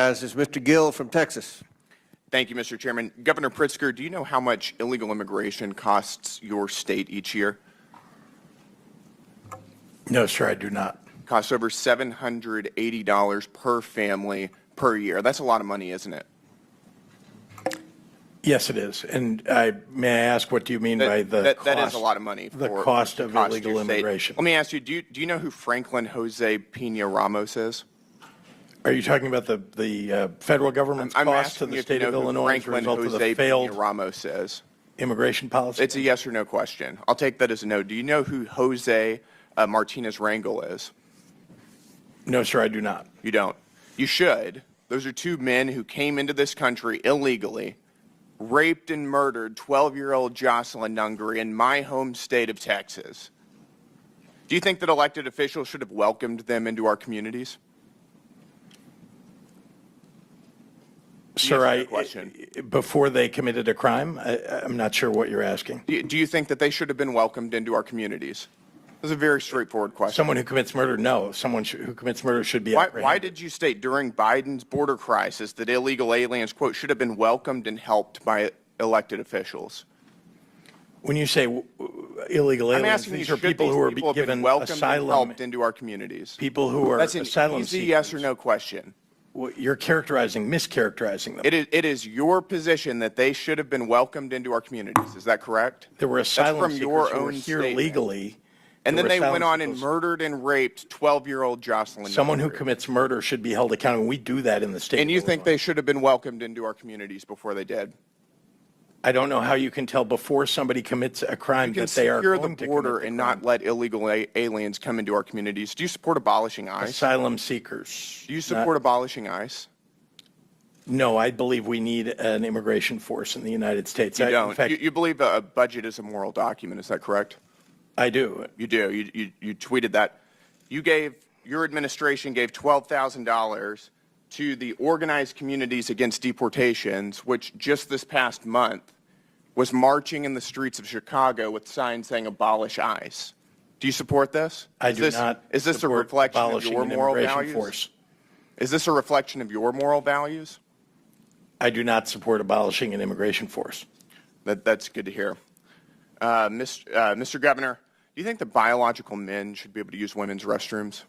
As is Mr. Gill from Texas. Thank you, Mr. Chairman. Governor Pritzker, do you know how much illegal immigration costs your state each year? No, sir, I do not. Costs over $780 per family per year. That's a lot of money, isn't it? Yes, it is. And may I ask, what do you mean by the cost? That is a lot of money. The cost of illegal immigration. Let me ask you, do you know who Franklin Jose Pena Ramos is? Are you talking about the federal government's cost to the state of Illinois as a result of the failed Ramos is? Immigration policy? It's a yes or no question. I'll take that as a no. Do you know who Jose Martinez Rangel is? No, sir, I do not. You don't. You should. Those are two men who came into this country illegally, raped and murdered 12-year-old Jocelyn Nungary in my home state of Texas. Do you think that elected officials should have welcomed them into our communities? Sir, before they committed a crime, I'm not sure what you're asking. Do you think that they should have been welcomed into our communities? That's a very straightforward question. Someone who commits murder, no. Someone who commits murder should be apprehended. Why did you state during Biden's border crisis that illegal aliens, quote, should have been welcomed and helped by elected officials? When you say illegal aliens, these are people who are given asylum. And helped into our communities. People who are asylum seekers. That's an easy yes or no question. Well, you're mischaracterizing them. It is your position that they should have been welcomed into our communities. Is that correct? There were asylum seekers your who were here legally. And then they went on and murdered and raped 12-year-old Jocelyn. Someone who commits murder should be held accountable. We do that in the state. And you think they should have been welcomed into our communities before they did? I don't know how you can tell before somebody commits a crime that they are going to commit. You can secure the border and not let illegal aliens come into our communities. Do you support abolishing ICE? Asylum seekers. Do you support abolishing ICE? No, I believe we need an immigration force in the United States. You don't. In fact, you believe a budget is a moral document. Is that correct? I do. You do. You tweeted that. Your administration gave $12,000 to the Organized Communities Against Deportations, which just this past month was marching in the streets of Chicago with signs saying abolish ICE. Do you support this? I do not. Is this a reflection of your moral values? Is this a reflection of your moral values? I do not support abolishing an immigration force. That's good to hear. Mr. Governor, do you think that biological men should be able to use women's restrooms?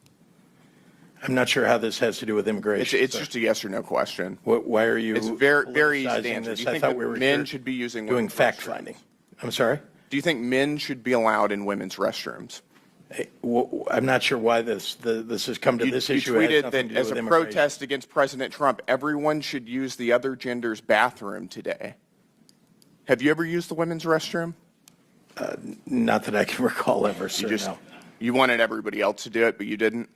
I'm not sure how this has to do with immigration. It's just a yes or no question. Why are you? It's very easy to answer. Do you think that men should be using doing fact finding? I'm sorry? Do you think men should be allowed in women's restrooms? I'm not sure why this has come to this issue. You tweeted that as a protest against President Trump, everyone should use the other gender's bathroom today. Have you ever used the women's restroom? Not that I can recall ever, sir. No. You wanted everybody else to do it, but you didn't?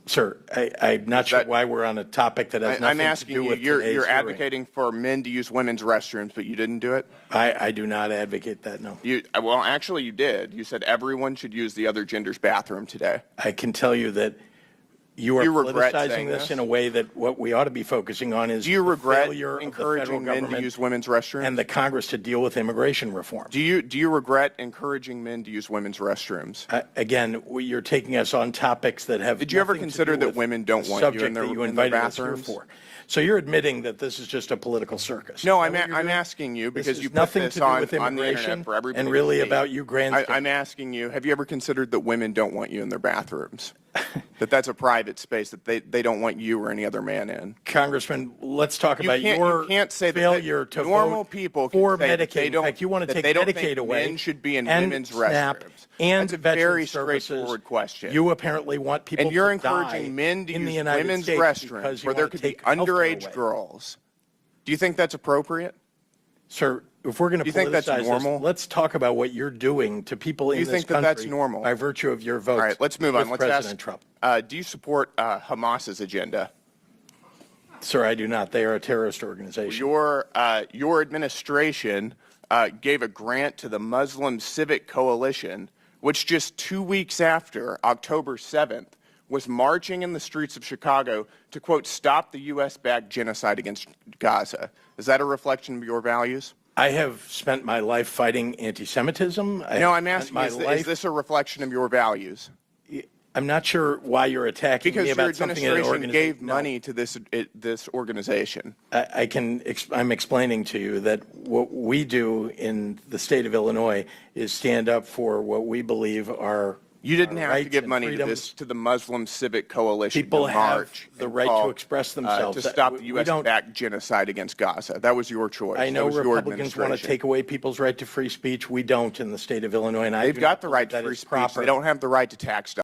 Sir, I'm not sure why we're on a topic that has nothing to do with today's hearing. You're advocating for men to use women's restrooms, but you didn't do it? I do not advocate that, no. Well, actually, you did. You said everyone should use the other gender's bathroom today. I can tell you that you are politicizing this in a way that what we ought to be focusing on is the failure encouraging of the federal men to use women's restrooms and the Congress to deal with immigration reform. Do you regret encouraging men to use women's restrooms? Again, you're taking us on topics that have. Did you ever consider that women don't want you in their bathrooms? So you're admitting that this is just a political circus? No, I'm asking you because you put this on the internet for everybody and really about you grandstanding. I'm asking you, have you ever considered that women don't want you in their bathrooms? That's a private space that they don't want you or any other man in. Congressman, let's talk about your failure to normal vote people for Medicaid. In fact, you want to take Medicaid away. Men should be in women's restrooms. And that's a very straightforward question. You apparently want people and you're encouraging men to use women's restrooms where there could be underage girls. Do you think that's appropriate? Sir, if we're going to politicize this, let's talk about what you're doing to people in this country. Do you think that's normal? By virtue of your votes. All right, let's move on. Let's President Trump. Do you support Hamas's agenda? Sir, I do not. They are a terrorist organization. Your administration gave a grant to the Muslim Civic Coalition, which just 2 weeks after October 7th was marching in the streets of Chicago to, quote, stop the U.S.-backed genocide against Gaza. Is that a reflection of your values? I have spent my life fighting anti-Semitism. No, I'm asking, is this a reflection of your values? I'm not sure why you're attacking Because me your about something in an administration organization. gave money to this organization. I'm explaining to you that what we do in the state of Illinois is stand up for what we believe are You didn't our have to rights give and money freedoms. to the Muslim Civic Coalition People to have march the and right call, to express themselves. to stop the We U.S. don't- backed genocide against Gaza. That was your choice. I know that was your Republicans want to administration. take away people's right to free speech. We don't in the state of Illinois. And They've got the right to free speech. They don't have the right to tax